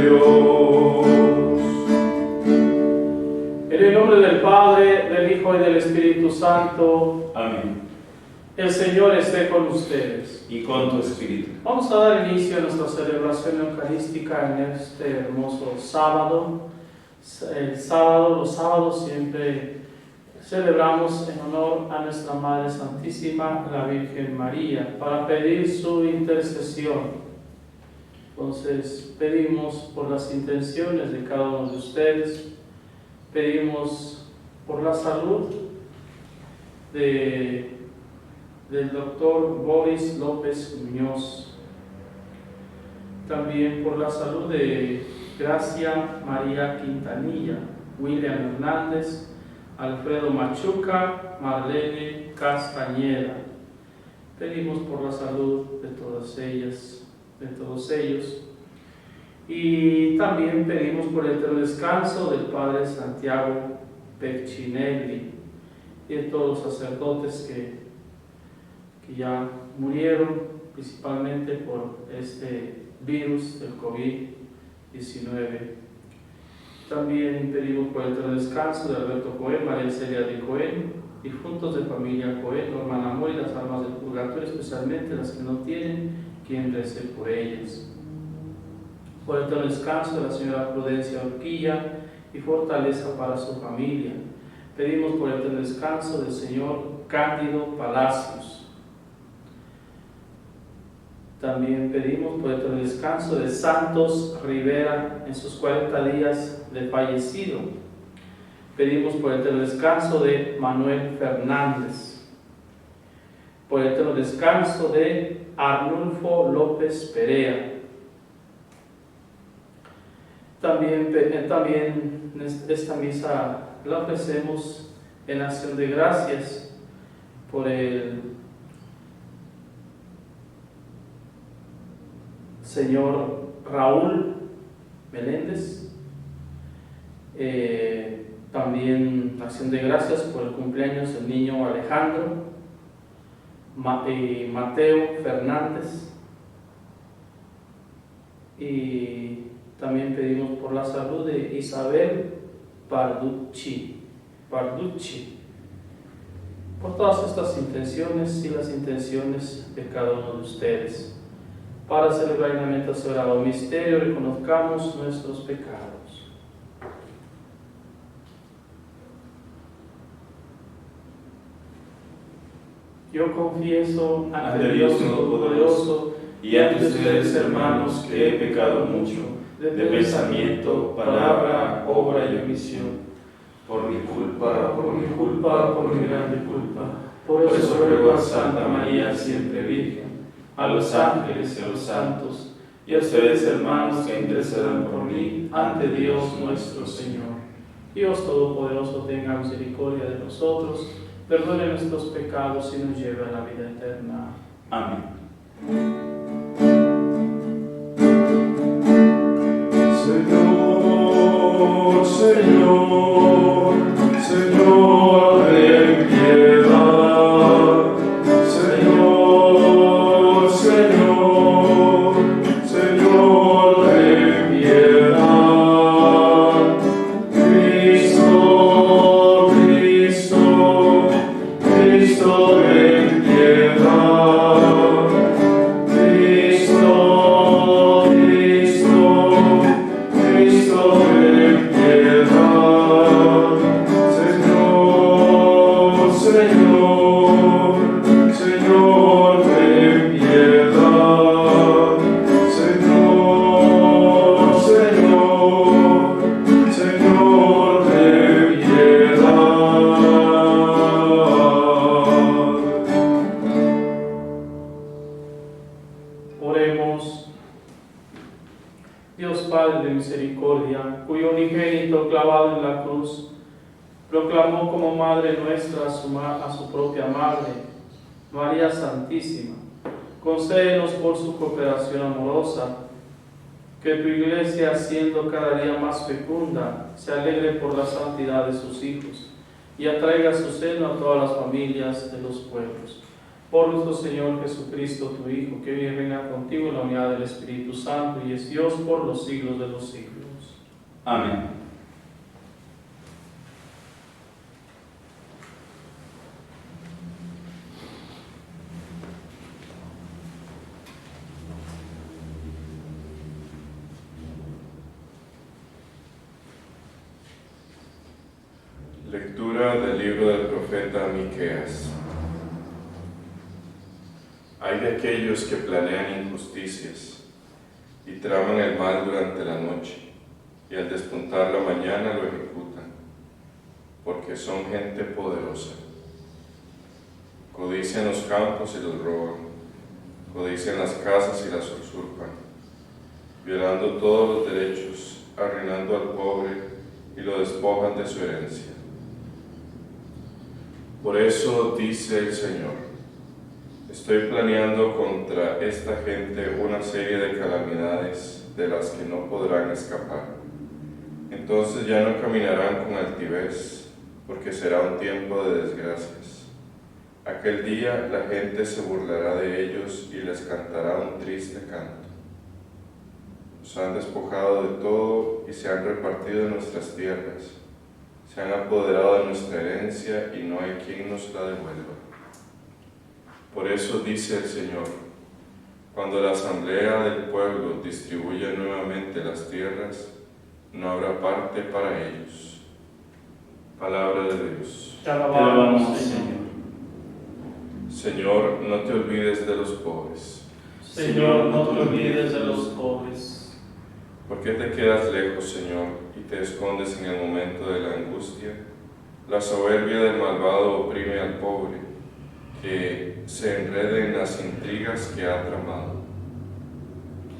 Dios. En el nombre del Padre, del Hijo y del Espíritu Santo. Amén. El Señor esté con ustedes. Y con tu espíritu. Vamos a dar inicio a nuestra celebración eucarística en este hermoso sábado. Los sábados siempre celebramos en honor a nuestra Madre Santísima, la Virgen María, para pedir su intercesión. Entonces pedimos por las intenciones de cada uno de ustedes, pedimos por la salud del doctor Boris López Muñoz, también por la salud de Gracia María Quintanilla, William Hernández, Alfredo Machuca, Marlene Castañeda. Pedimos por la salud de todas ellas, de todos ellos, y también pedimos por el eterno descanso del Padre Santiago Peccinelli y de todos los sacerdotes que ya murieron, principalmente por este virus del COVID-19. También pedimos por el eterno descanso de Alberto Cohen, María Celia de Cohen, difuntos de familia Cohen, hermana Amor y las almas del purgatorio, especialmente las que no tienen quien rece por ellas. Por el eterno descanso de la señora Prudencia Orquilla y fortaleza para su familia. Pedimos por el eterno descanso del señor Cándido Palacios. También pedimos por el eterno descanso de Santos Rivera en sus 40 días de fallecido. Pedimos por el eterno descanso de Manuel Fernández. Por el eterno descanso de Arnulfo López Perea. También esta misa la ofrecemos en acción de gracias por el señor Raúl Meléndez. También acción de gracias por el cumpleaños del niño Alejandro Mateo Fernández. Y también pedimos por la salud de Isabel Parducci. Por todas estas intenciones y las intenciones de cada uno de ustedes. Para celebrar dignamente el sagrado misterio, reconozcamos nuestros pecados. Yo confieso ante Dios Todopoderoso y ante ustedes, hermanos, que he pecado mucho, de pensamiento, palabra, obra y omisión. Por mi culpa, por mi grande culpa. Por eso ruego a Santa María, siempre Virgen, a los ángeles y a los santos, y a ustedes, hermanos, que intercedan por mí ante Dios nuestro Señor. Dios Todopoderoso tenga misericordia de nosotros, perdone nuestros pecados y nos lleve a la vida eterna. Amén. Señor, Señor, Señor, ten piedad. Señor, Señor, Señor, ten piedad. Cristo, Cristo, Cristo, ten piedad. Cristo, Cristo, Cristo, ten piedad. Señor, Señor, Señor, ten piedad. Señor, Señor, Señor, ten piedad. Oremos. Dios Padre de misericordia, cuyo unigénito clavado en la cruz proclamó como Madre nuestra a su propia Madre, María Santísima, concédenos por su cooperación amorosa que tu Iglesia, siendo cada día más fecunda, se alegre por la santidad de sus hijos y atraiga a su seno a todas las familias de los pueblos. Por nuestro Señor Jesucristo, tu Hijo, que vive y reina contigo en la unidad del Espíritu Santo y es Dios por los siglos de los siglos. Amén. Lectura del libro del profeta Miqueas. Hay de aquellos que planean injusticias y traman el mal durante la noche, y al despuntar la mañana lo ejecutan, porque son gente poderosa. Codician los campos y los roban, codician las casas y las usurpan, violando todos los derechos, arruinando al pobre y lo despojan de su herencia. Por eso dice el Señor: estoy planeando contra esta gente una serie de calamidades de las que no podrán escapar. Entonces ya no caminarán con altivez, porque será un tiempo de desgracias. Aquel día la gente se burlará de ellos y les cantará un triste canto. Nos han despojado de todo y se han repartido nuestras tierras. Se han apoderado de nuestra herencia y no hay quien nos la devuelva. Por eso dice el Señor: cuando la asamblea del pueblo distribuya nuevamente las tierras, no habrá parte para ellos. Palabra de Dios. Te alabamos, Señor. Señor, no te olvides de los pobres. Señor, no te olvides de los pobres. ¿Por qué te quedas lejos, Señor, y te escondes en el momento de la angustia? La soberbia del malvado oprime al pobre, que se enrede en las intrigas que ha tramado.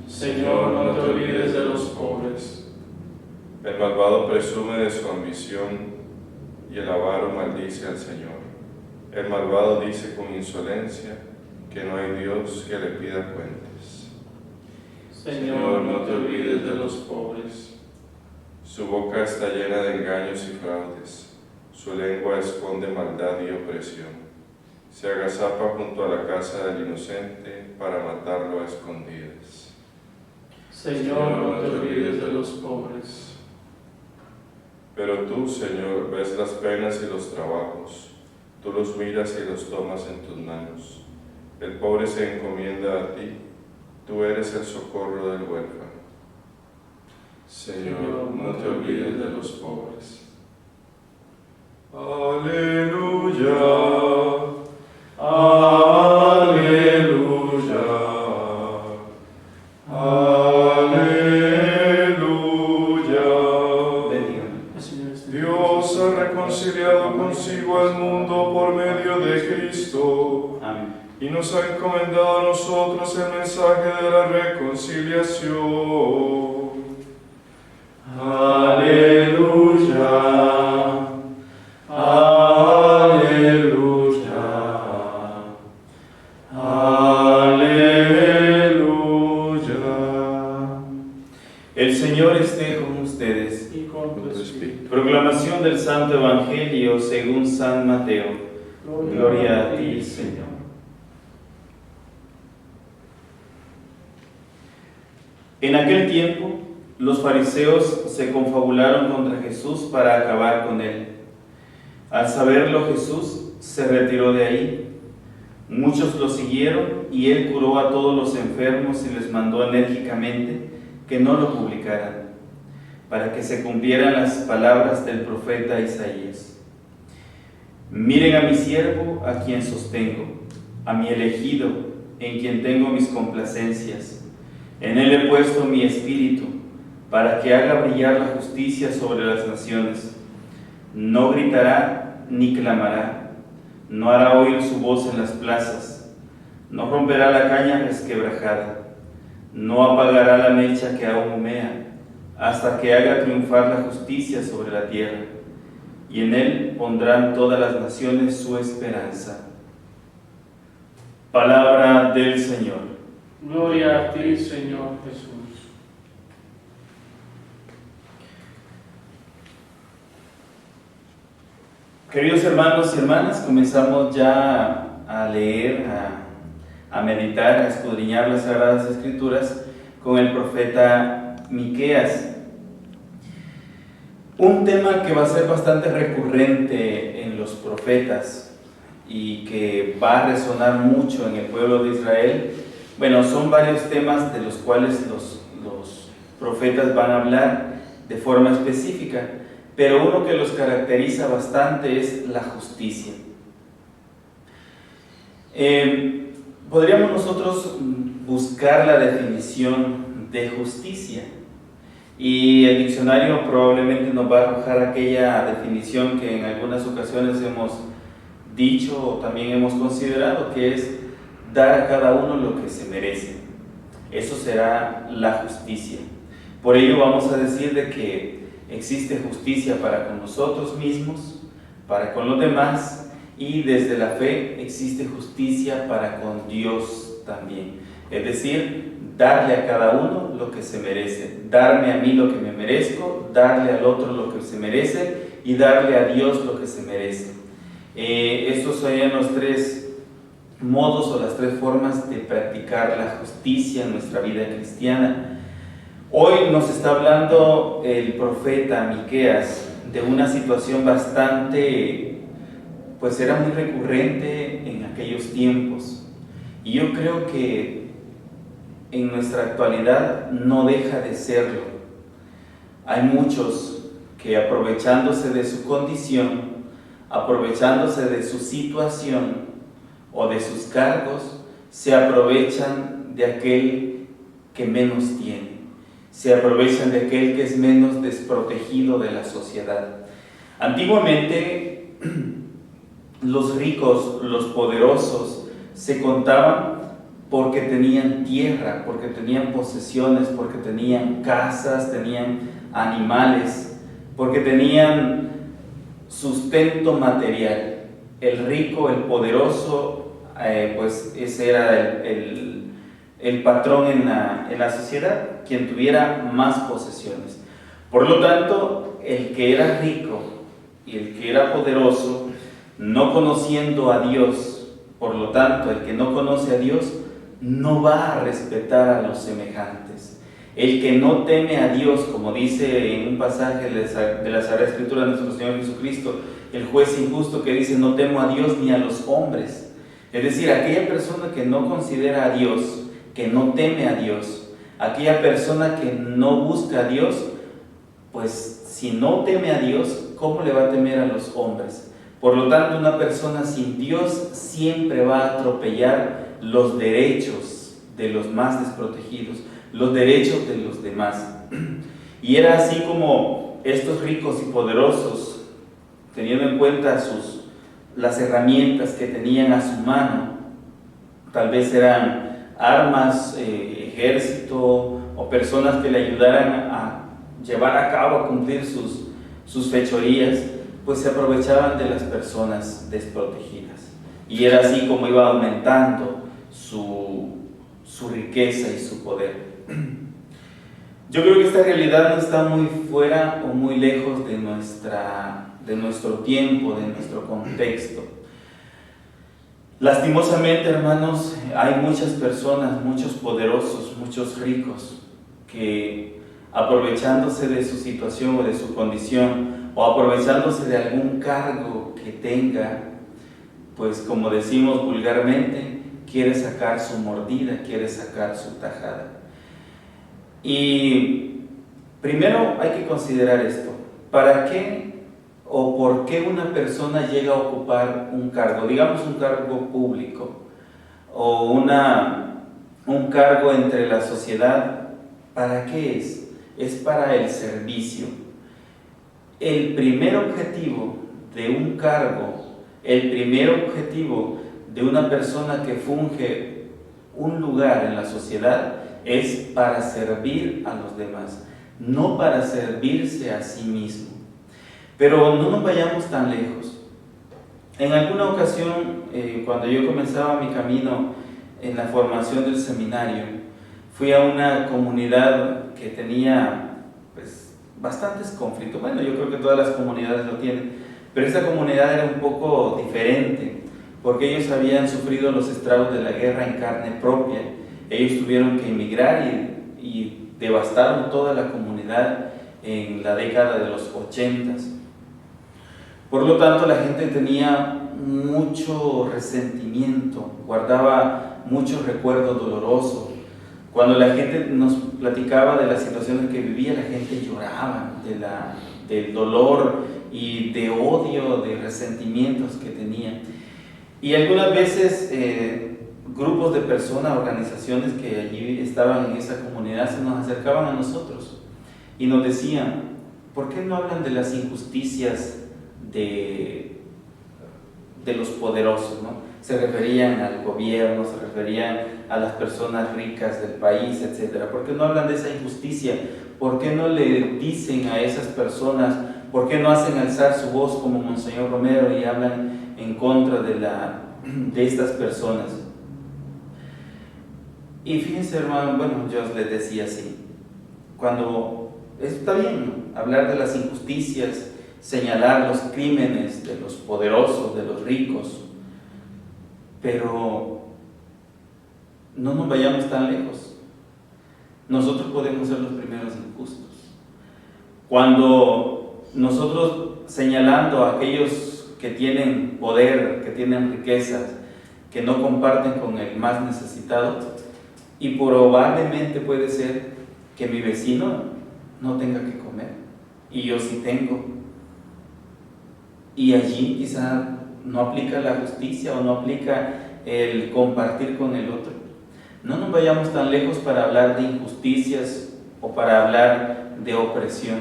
Señor, no te olvides de los pobres. El malvado presume de su ambición y el avaro maldice al Señor. El malvado dice con insolencia que no hay Dios que le pida cuentas. Señor, no te olvides de los pobres. Su boca está llena de engaños y fraudes. Su lengua esconde maldad y opresión. Se agazapa junto a la casa del inocente para matarlo a escondidas. Señor, no te olvides de los pobres. Pero tú, Señor, ves las penas y los trabajos. Tú los miras y los tomas en tus manos. El pobre se encomienda a ti. Tú eres el socorro del huérfano. Señor, no te olvides de los pobres. Aleluya, aleluya, aleluya. Dios ha reconciliado consigo al mundo por medio de Cristo. Amén. Y nos ha encomendado a nosotros el mensaje de la reconciliación. Aleluya, aleluya, aleluya. El Señor esté con ustedes. Y con tu espíritu. Proclamación del Santo Evangelio según San Mateo. Gloria a ti, Señor. En aquel tiempo, los fariseos se confabularon contra Jesús para acabar con él. Al saberlo, Jesús se retiró de ahí. Muchos lo siguieron y él curó a todos los enfermos y les mandó enérgicamente que no lo publicaran, para que se cumplieran las palabras del profeta Isaías. Miren a mi siervo, a quien sostengo, a mi elegido, en quien tengo mis complacencias. En él he puesto mi espíritu, para que haga brillar la justicia sobre las naciones. No gritará ni clamará, no hará oír su voz en las plazas, no romperá la caña resquebrajada, no apagará la mecha que aún humea, hasta que haga triunfar la justicia sobre la tierra, y en él pondrán todas las naciones su esperanza. Palabra del Señor. Gloria a ti, Señor Jesús. Queridos hermanos y hermanas, comenzamos ya a leer, a a meditar, a escudriñar las Sagradas Escrituras con el profeta Miqueas. Un tema que va a ser bastante recurrente en los profetas y que va a resonar mucho en el pueblo de Israel. Bueno, son varios temas de los cuales los profetas van a hablar de forma específica, pero uno que los caracteriza bastante es la justicia. Podríamos nosotros buscar la definición de justicia y el diccionario probablemente nos va a arrojar aquella definición que en algunas ocasiones hemos dicho o también hemos considerado, que es dar a cada uno lo que se merece. Eso será la justicia. Por ello vamos a decir de que existe justicia para con nosotros mismos, para con los demás, y desde la fe existe justicia para con Dios también. Es decir, darle a cada uno lo que se merece, darme a mí lo que me merezco, darle al otro lo que se merece y darle a Dios lo que se merece. Estos serían los tres modos o las tres formas de practicar la justicia en nuestra vida cristiana. Hoy nos está hablando el profeta Miqueas de una situación bastante, pues era muy recurrente en aquellos tiempos, y yo creo que en nuestra actualidad no deja de serlo. Hay muchos que, aprovechándose de su condición, aprovechándose de su situación o de sus cargos, se aprovechan de aquel que menos tiene, se aprovechan de aquel que es menos desprotegido de la sociedad. Antiguamente los ricos, los poderosos, se contaban porque tenían tierra, porque tenían posesiones, porque tenían casas, tenían animales, porque tenían sustento material. El rico, el poderoso, pues ese era el patrón en la sociedad, quien tuviera más posesiones. Por lo tanto, el que era rico y el que era poderoso, no conociendo a Dios, por lo tanto, el que no conoce a Dios, no va a respetar a los semejantes. El que no teme a Dios, como dice en un pasaje de la Sagrada Escritura de nuestro Señor Jesucristo, el juez injusto que dice: no temo a Dios ni a los hombres. Es decir, aquella persona que no considera a Dios, que no teme a Dios, aquella persona que no busca a Dios, pues si no teme a Dios, ¿cómo le va a temer a los hombres? Por lo tanto, una persona sin Dios siempre va a atropellar los derechos de los más desprotegidos, los derechos de los demás. Y era así como estos ricos y poderosos, teniendo en cuenta las herramientas que tenían a su mano, tal vez eran armas, ejército o personas que le ayudaran a llevar a cabo, a cumplir sus fechorías, pues se aprovechaban de las personas desprotegidas. Y era así como iba aumentando su riqueza y su poder. Yo creo que esta realidad no está muy fuera o muy lejos de nuestro tiempo, de nuestro contexto. Lastimosamente, hermanos, hay muchas personas, muchos poderosos, muchos ricos, que aprovechándose de su situación o de su condición, o aprovechándose de algún cargo que tenga, pues como decimos vulgarmente, quiere sacar su mordida, quiere sacar su tajada. Y primero hay que considerar esto: ¿para qué o por qué una persona llega a ocupar un cargo, digamos un cargo público o un cargo entre la sociedad? ¿Para qué es? Es para el servicio. El primer objetivo de un cargo, el primer objetivo de una persona que funge un lugar en la sociedad es para servir a los demás, no para servirse a sí mismo. Pero no nos vayamos tan lejos. En alguna ocasión, cuando yo comenzaba mi camino en la formación del seminario, fui a una comunidad que tenía pues bastantes conflictos. Bueno, yo creo que todas las comunidades lo tienen, pero esta comunidad era un poco diferente, porque ellos habían sufrido los estragos de la guerra en carne propia. Ellos tuvieron que emigrar y devastaron toda la comunidad en la década de los 80. Por lo tanto, la gente tenía mucho resentimiento, guardaba muchos recuerdos dolorosos. Cuando la gente nos platicaba de las situaciones que vivía, la gente lloraba del dolor y de odio, de resentimientos que tenía. Y algunas veces grupos de personas, organizaciones que allí estaban en esa comunidad se nos acercaban a nosotros y nos decían: ¿por qué no hablan de las injusticias de los poderosos, ¿no? Se referían al gobierno, se referían a las personas ricas del país, etc. ¿Por qué no hablan de esa injusticia? ¿Por qué no le dicen a esas personas? ¿Por qué no hacen alzar su voz como Monseñor Romero y hablan en contra de estas personas? Y fíjense, hermano, bueno, yo les decía así, cuando está bien, ¿no?, hablar de las injusticias, señalar los crímenes de los poderosos, de los ricos, pero no nos vayamos tan lejos. Nosotros podemos ser los primeros injustos. Cuando nosotros, señalando a aquellos que tienen poder, que tienen riquezas, que no comparten con el más necesitado, y probablemente puede ser que mi vecino no tenga que comer y yo sí tengo, y allí quizá no aplica la justicia o no aplica el compartir con el otro. No nos vayamos tan lejos para hablar de injusticias o para hablar de opresión.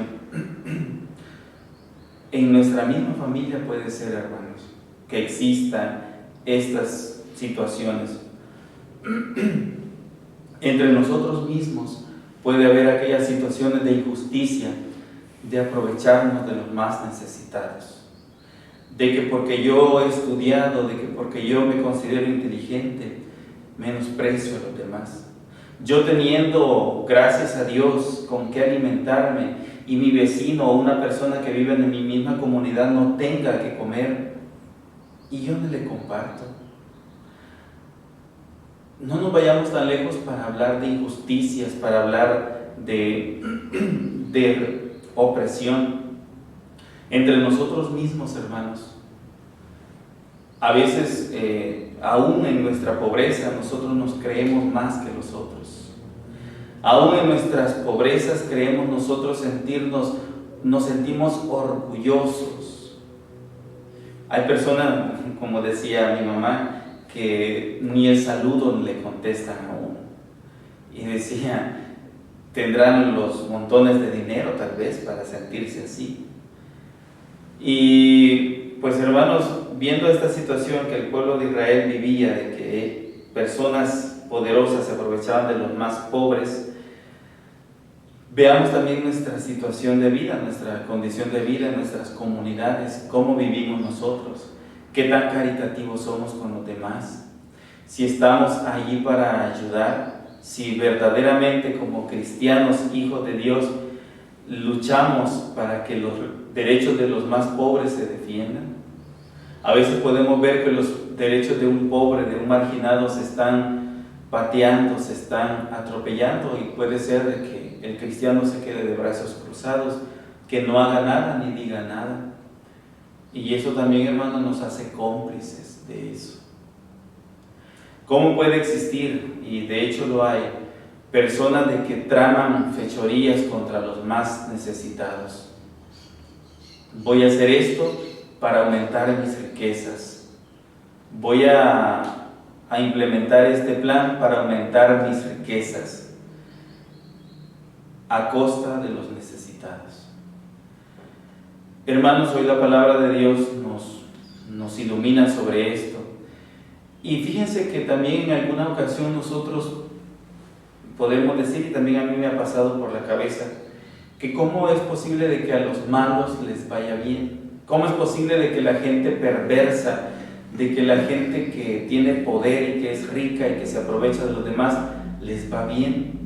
En nuestra misma familia puede ser, hermanos, que existan estas situaciones. Entre nosotros mismos puede haber aquellas situaciones de injusticia, de aprovecharnos de los más necesitados, de que porque yo he estudiado, de que porque yo me considero inteligente, menosprecio a los demás. Yo teniendo, gracias a Dios, con qué alimentarme, y mi vecino o una persona que vive en mi misma comunidad no tenga que comer, y yo no le comparto. No nos vayamos tan lejos para hablar de injusticias, para hablar de opresión. Entre nosotros mismos, hermanos, a veces, aún en nuestra pobreza, nosotros nos creemos más que los otros. Aún en nuestras pobrezas creemos nosotros nos sentimos orgullosos. Hay personas, como decía mi mamá, que ni el saludo le contestan a uno. Y decía, tendrán los montones de dinero tal vez para sentirse así. Y pues, hermanos, viendo esta situación que el pueblo de Israel vivía, de que personas poderosas se aprovechaban de los más pobres, veamos también nuestra situación de vida, nuestra condición de vida, nuestras comunidades, cómo vivimos nosotros, qué tan caritativos somos con los demás, si estamos allí para ayudar, si verdaderamente como cristianos, hijos de Dios, luchamos para que los derechos de los más pobres se defiendan. A veces podemos ver que los derechos de un pobre, de un marginado, se están pateando, se están atropellando, y puede ser de que el cristiano se quede de brazos cruzados, que no haga nada ni diga nada. Y eso también, hermano, nos hace cómplices de eso. ¿Cómo puede existir, y de hecho lo hay, personas de que traman fechorías contra los más necesitados? Voy a hacer esto para aumentar mis riquezas. Voy a implementar este plan para aumentar mis riquezas a costa de los necesitados. Hermanos, hoy la palabra de Dios nos ilumina sobre esto. Y fíjense que también en alguna ocasión nosotros podemos decir, y también a mí me ha pasado por la cabeza, que cómo es posible de que a los malos les vaya bien. ¿Cómo es posible de que la gente perversa, de que la gente que tiene poder y que es rica y que se aprovecha de los demás, les va bien?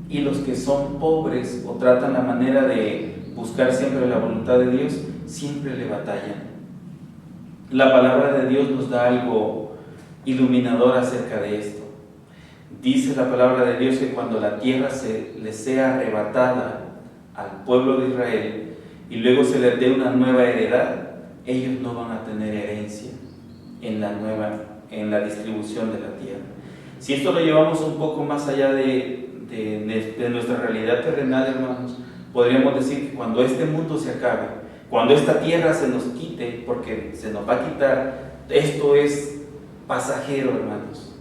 Y los que son pobres o tratan la manera de buscar siempre la voluntad de Dios, siempre le batallan. La palabra de Dios nos da algo iluminador acerca de esto. Dice la palabra de Dios que cuando la tierra le sea arrebatada al pueblo de Israel y luego se les dé una nueva heredad, ellos no van a tener herencia en la distribución de la tierra. Si esto lo llevamos un poco más allá de nuestra realidad terrenal, hermanos, podríamos decir que cuando este mundo se acabe, cuando esta tierra se nos quite, porque se nos va a quitar, esto es pasajero, hermanos.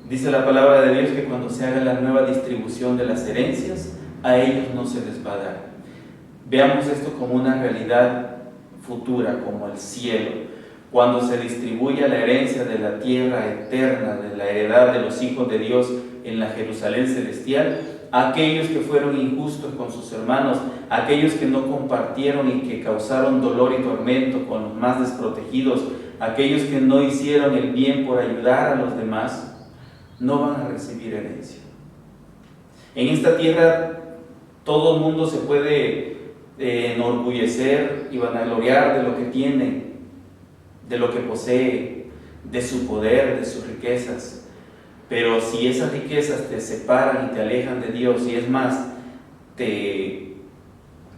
Dice la palabra de Dios que cuando se haga la nueva distribución de las herencias, a ellos no se les va a dar. Veamos esto como una realidad futura, como el cielo. Cuando se distribuya la herencia de la tierra eterna, de la heredad de los hijos de Dios en la Jerusalén celestial, aquellos que fueron injustos con sus hermanos, aquellos que no compartieron y que causaron dolor y tormento con los más desprotegidos, aquellos que no hicieron el bien por ayudar a los demás, no van a recibir herencia. En esta tierra todo el mundo se puede enorgullecer y vanagloriar de lo que tiene, de lo que posee, de su poder, de sus riquezas. Pero si esas riquezas te separan y te alejan de Dios, y es más, te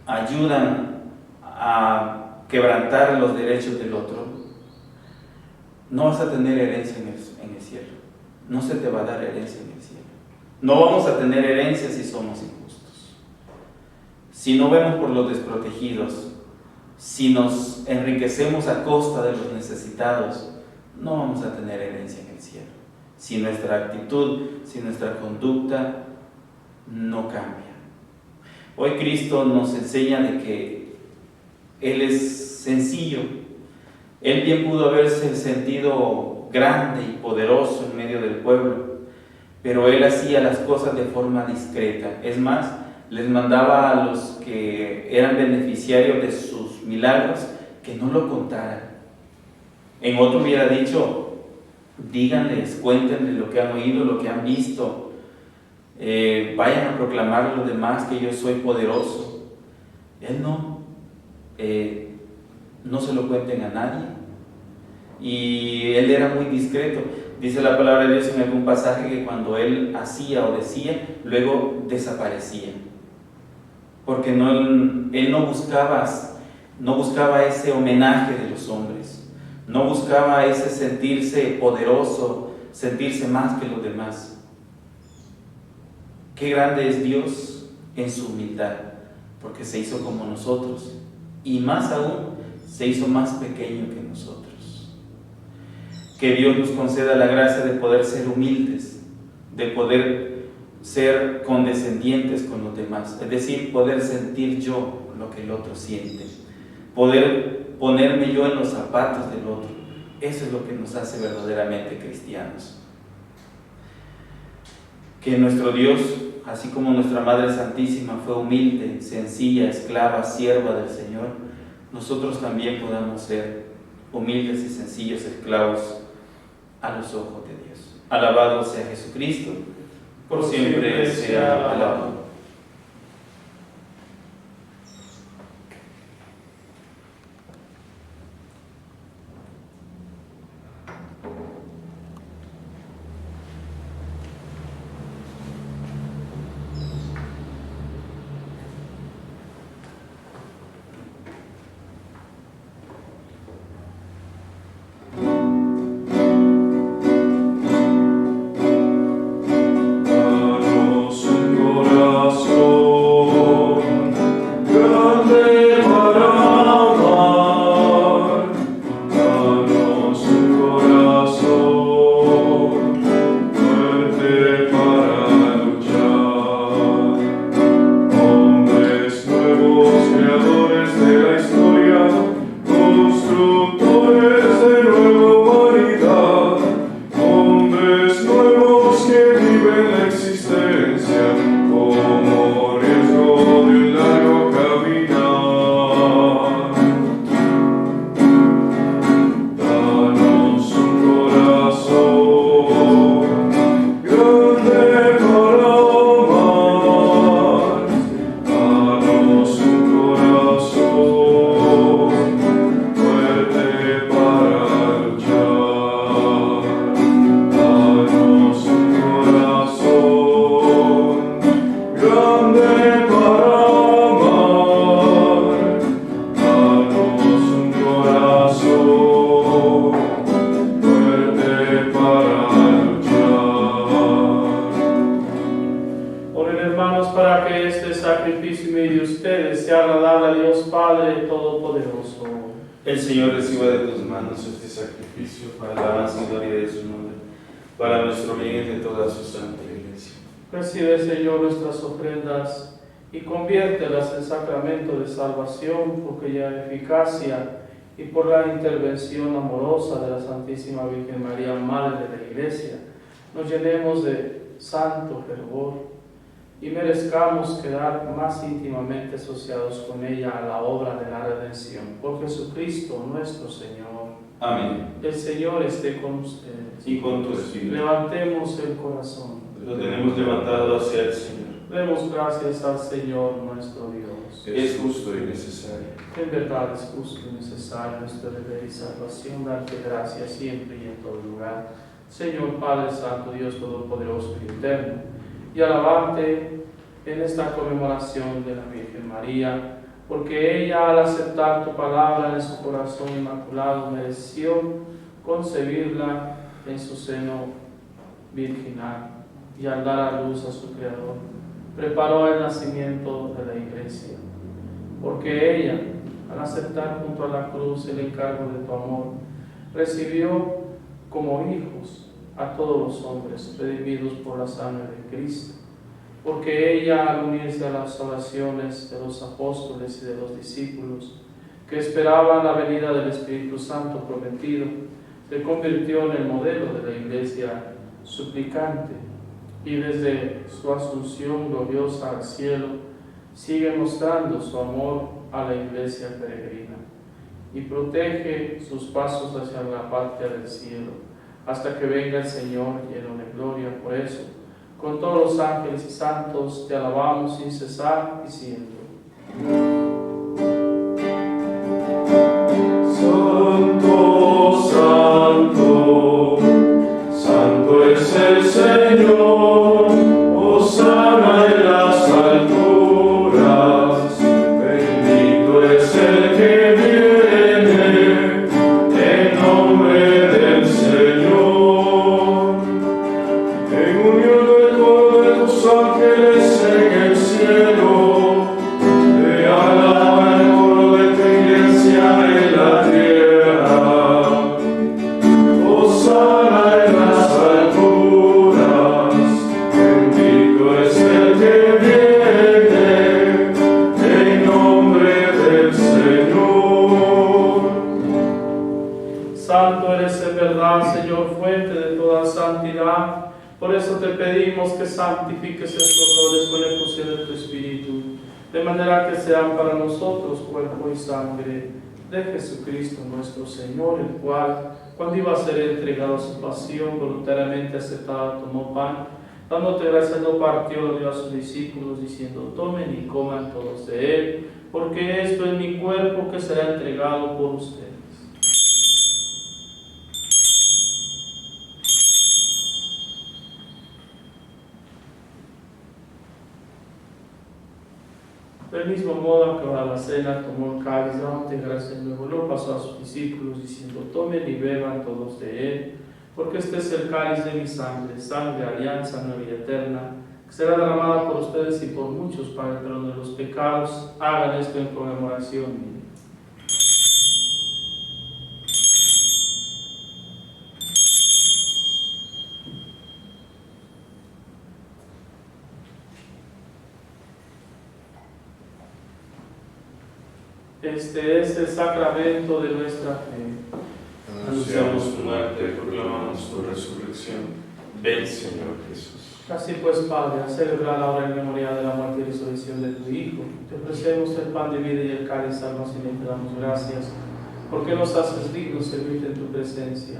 ayudan a quebrantar los derechos del otro, no vas a tener herencia en el cielo. No se te va a dar herencia en el cielo. No vamos a tener herencia si somos injustos. Si no vemos por los desprotegidos, si nos enriquecemos a costa de los necesitados, no vamos a tener herencia en el cielo. Si nuestra actitud, si nuestra conducta no cambia. Hoy Cristo nos enseña de que Él es sencillo. Él bien pudo haberse sentido grande y poderoso en medio del pueblo, pero Él hacía las cosas de forma discreta. Es más, les mandaba a los que eran beneficiarios de sus milagros que no lo contaran. En otro hubiera dicho: díganles, cuéntenles lo que han oído, lo que han visto, vayan a proclamar a los demás que yo soy poderoso. Él no se lo cuenten a nadie, y él era muy discreto. Dice la palabra de Dios en algún pasaje que cuando él hacía o decía, luego desaparecía, porque él no buscaba ese homenaje de los hombres, no buscaba ese sentirse poderoso, sentirse más que los demás. Qué grande es Dios en su humildad, porque se hizo como nosotros, y más aún, se hizo más pequeño que nosotros. Que Dios nos conceda la gracia de poder ser humildes, de poder ser condescendientes con los demás, es decir, poder sentir yo lo que el otro siente, poder ponerme yo en los zapatos del otro. Eso es lo que nos hace verdaderamente cristianos. Que nuestro Dios, así como nuestra Madre Santísima fue humilde, sencilla, esclava, sierva del Señor, nosotros también podamos ser humildes y sencillos esclavos a los ojos de Dios. Alabado sea Jesucristo, por siempre sea alabado. Fuerte agradable a Dios Padre Todopoderoso. El Señor reciba de tus manos este sacrificio para la alabanza y gloria de su nombre, para nuestro bien y de toda su santa Iglesia. Recibe, Señor, nuestras ofrendas y conviértelas en sacramento de salvación por cuya eficacia y por la intervención amorosa de la Santísima Virgen María, Madre de la Iglesia, nos llenemos de santo fervor y merezcamos quedar más íntimamente asociados con ella a la obra de la redención. Por Jesucristo nuestro Señor. Amén. El Señor esté con ustedes. Y con tu espíritu. Levantemos el corazón. Lo tenemos levantado hacia el Señor. Demos gracias al Señor nuestro Dios. Es justo y necesario. En verdad es justo y necesario nuestro deber y salvación, darte gracias siempre y en todo lugar. Señor Padre Santo, Dios Todopoderoso y Eterno, y alabarte en esta conmemoración de la Virgen María, porque ella al aceptar tu palabra en su corazón inmaculado mereció concebirla en su seno virginal y al dar a luz a su Creador preparó el nacimiento de la Iglesia, porque ella al aceptar junto a la cruz el encargo de tu amor recibió como hijos a todos los hombres redimidos por la sangre de Cristo, porque ella al unirse a las oraciones de los apóstoles y de los discípulos que esperaban la venida del Espíritu Santo prometido, se convirtió en el modelo de la Iglesia suplicante y desde su asunción gloriosa al cielo sigue mostrando su amor a la Iglesia peregrina y protege sus pasos hacia la patria del cielo hasta que venga el Señor lleno de gloria. Por eso, con todos los ángeles y santos, te alabamos sin cesar diciendo: Santo, Santo, Santo es el Señor, hosana en las alturas, bendito es el que viene en nombre del Señor. En unión del coro de tus ángeles en el cielo, te alaba el coro de tu iglesia en la tierra. Hosana en las alturas, bendito es el que viene en nombre del Señor. Santo eres en verdad, Señor, fuente de toda santidad. Por eso te pedimos que santifiques estos dones con la efusión de tu Espíritu, de manera que sean para nosotros cuerpo y sangre de Jesucristo nuestro Señor, el cual, cuando iba a ser entregado a su pasión, voluntariamente aceptada, tomó pan, dándote gracias, lo partió, lo dio a sus discípulos, diciendo: tomen y coman todos de él, porque esto es mi cuerpo que será entregado por ustedes. Del mismo modo, acabada la cena, tomó el cáliz, dándote gracias, luego lo pasó a sus discípulos, diciendo: tomen y beban todos de él, porque este es el cáliz de mi sangre, sangre, alianza nueva y eterna, que será derramada por ustedes y por muchos para el perdón de los pecados. Hagan esto en conmemoración mía. Este es el sacramento de nuestra fe. Anunciamos tu muerte, proclamamos tu resurrección. Ven, Señor Jesús. Así pues, Padre, a celebrar ahora en memoria de la muerte y resurrección de tu Hijo, te ofrecemos el pan de vida y el cáliz de salvación y te damos gracias, porque nos haces dignos servirte en tu presencia.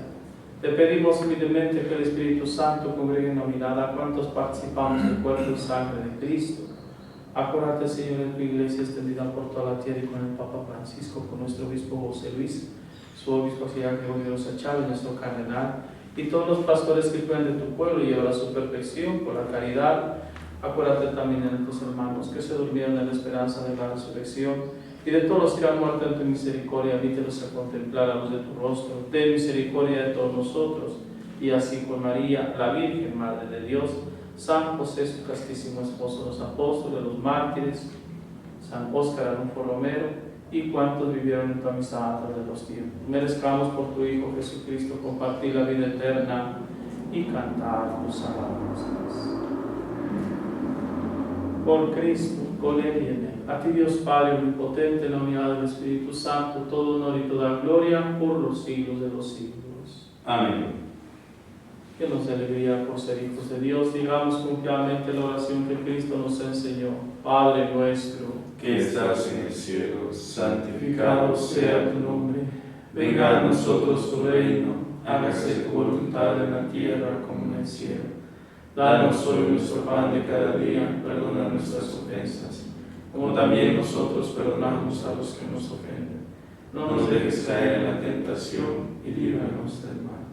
Te pedimos humildemente que el Espíritu Santo congregue en la unidad a cuantos participamos del cuerpo y sangre de Cristo. Acuérdate, Señor, de tu iglesia extendida por toda la tierra y con el Papa Francisco, con nuestro obispo José Luis, su obispo auxiliar Gregorio Chávez, nuestro cardenal, y todos los pastores que cuidan de tu pueblo y llevan a su perfección por la caridad. Acuérdate también de nuestros hermanos que se durmieron en la esperanza de la resurrección, y de todos los que han muerto en tu misericordia, admítelos a contemplar la luz de tu rostro. Ten misericordia de todos nosotros, y así con María, la Virgen, Madre de Dios, San José, su castísimo esposo, los apóstoles, los mártires, San Óscar Arnulfo Romero y cuantos vivieron en tu amistad a través de los tiempos. Merezcamos por tu Hijo Jesucristo compartir la vida eterna y cantar tus alabanzas. Por Cristo, con Él y en Él. A ti Dios Padre omnipotente, en la unidad del Espíritu Santo, todo honor y toda gloria por los siglos de los siglos. Amén. Que nos dé alegría por ser hijos de Dios. Digamos confiadamente la oración que Cristo nos enseñó. Padre nuestro, que estás en el cielo, santificado sea tu nombre. Venga a nosotros tu reino. Hágase tu voluntad en la tierra como en el cielo. Danos hoy nuestro pan de cada día. Perdona nuestras ofensas, como también nosotros perdonamos a los que nos ofenden. No nos dejes caer en la tentación y líbranos del mal.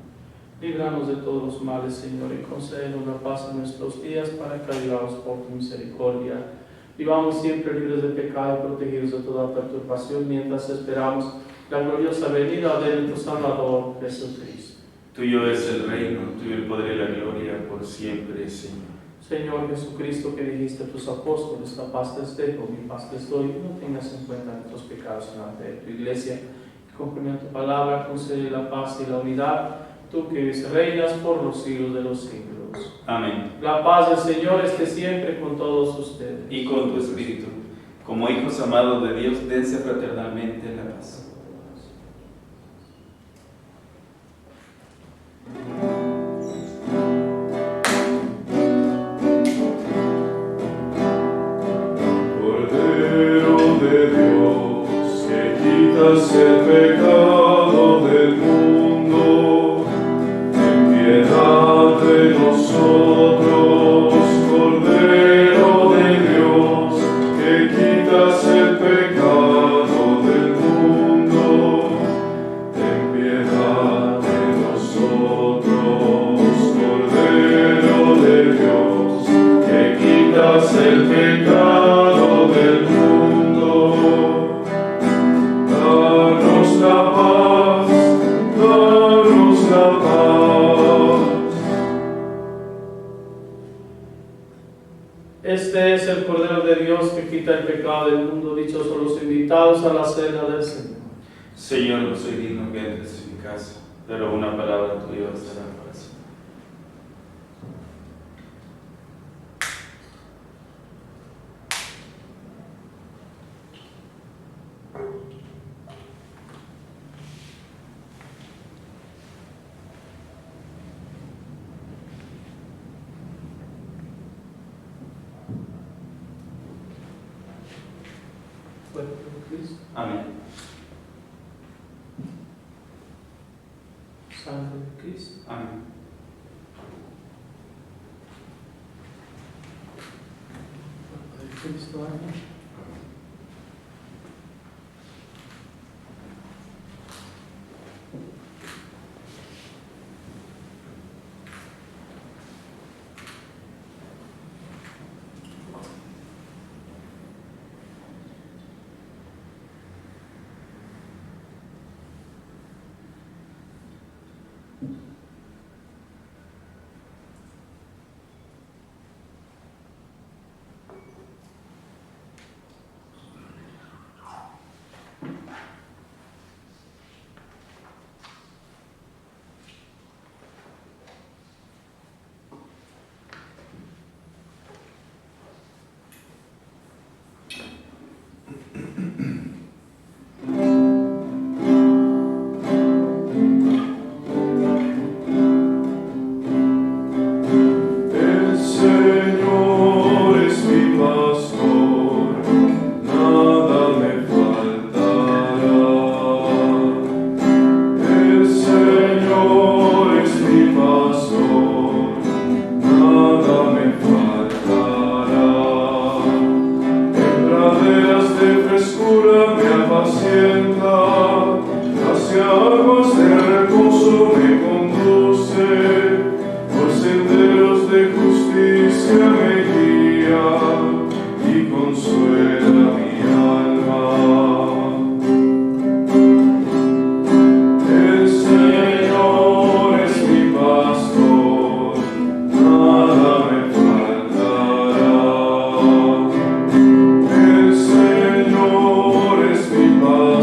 Líbranos de todos los males, Señor, y concédenos la paz en nuestros días, para que, ayudados por tu misericordia, vivamos siempre libres de pecado y protegidos de toda perturbación, mientras esperamos la gloriosa venida de nuestro Salvador Jesucristo. Tuyo es el reino, tuyo el poder y la gloria por siempre, Señor. Señor Jesucristo, que dijiste a tus apóstoles, la paz les dejo, mi paz les doy, no tengas en cuenta nuestros pecados delante de tu iglesia, y conforme a tu palabra concede la paz y la unidad, tú que reinas por los siglos de los siglos. Amén. La paz del Señor esté siempre con todos ustedes. Y con tu espíritu, como hijos amados de Dios, dense fraternalmente la paz. Cordero de Dios, que quitas el pecado del mundo, ten piedad de nosotros. Cordero de Dios, que quitas el pecado del mundo, ten piedad de nosotros. Cordero de Dios, que quitas el pecado del mundo, danos la paz, danos la paz. Este es el Cordero de Dios que quita el pecado del mundo. Dichosos los invitados a la cena del Señor. Señor, no soy digno que entres en mi casa, pero una palabra tuya bastará para siempre. Cuerpo de Cristo, Amén. sangre de Cristo. Amén. Cuerpo de Cristo, amén.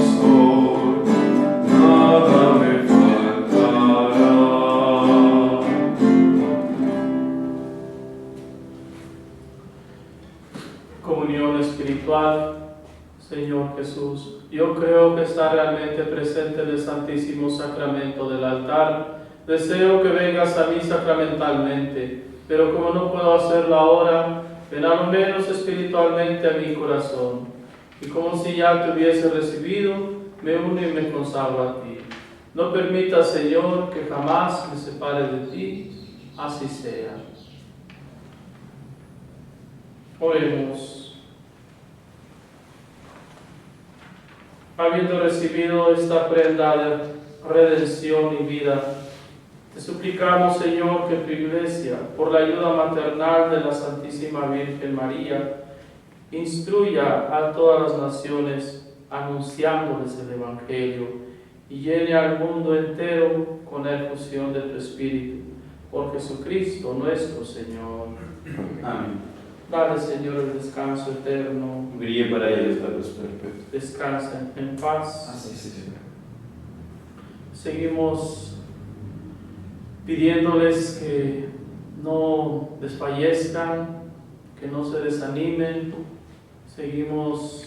pastor, nada me faltará. Comunión espiritual. Señor Jesús, yo creo que está realmente presente en el Santísimo Sacramento del altar. Deseo que vengas a mí sacramentalmente, pero como no puedo hacerlo ahora, ven a lo menos espiritualmente a mi corazón. Y como si ya te hubiese recibido, me uno y me consagro a ti. No permitas, Señor, que jamás me separe de ti, así sea. Oremos. Habiendo recibido esta prenda de redención y vida, te suplicamos, Señor, que tu Iglesia, por la ayuda maternal de la Santísima Virgen María, instruya a todas las naciones anunciándoles el Evangelio y llene al mundo entero con la efusión de tu Espíritu. Por Jesucristo nuestro Señor. Amén. Dale, Señor, el descanso eterno. Brille para ellos la luz perpetua. Descansen en paz. Así sea. Seguimos pidiéndoles que no desfallezcan, que no se desanimen. Seguimos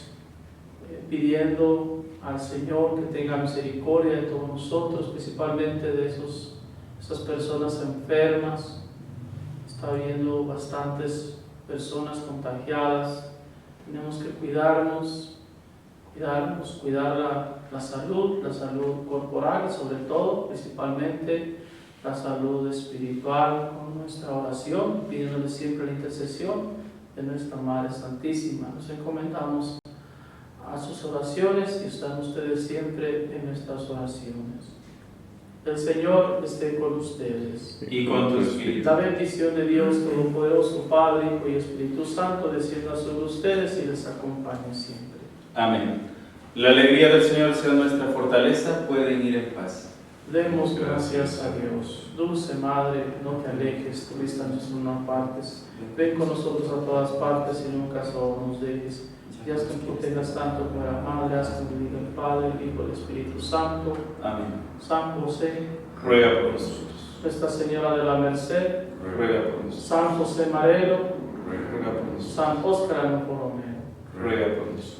pidiendo al Señor que tenga misericordia de todos nosotros, principalmente de esas personas enfermas. Está habiendo bastantes personas contagiadas. Tenemos que cuidarnos, cuidar la salud corporal, sobre todo, principalmente la salud espiritual, con nuestra oración, pidiéndole siempre la intercesión de nuestra Madre Santísima. Nos encomendamos a sus oraciones y están ustedes siempre en nuestras oraciones. El Señor esté con ustedes. Y con tu espíritu. La bendición de Dios Todopoderoso, Padre, Hijo y Espíritu Santo, descienda sobre ustedes y les acompañe siempre. Amén. La alegría del Señor sea nuestra fortaleza. Pueden ir en paz. Demos gracias a Dios. Dulce Madre, no te alejes, tu vista en unas partes. Ven con nosotros a todas partes y nunca solo nos dejes. Y haz que protejas tanto como la Madre, haz que bendiga el Padre, el Hijo y el Espíritu Santo. Amén. San José, Ruega por nosotros. Nuestra Señora de la Merced, Ruega por nosotros. San José Marelo, Ruega por nosotros. San Óscar Borromeo. Ruega por nosotros.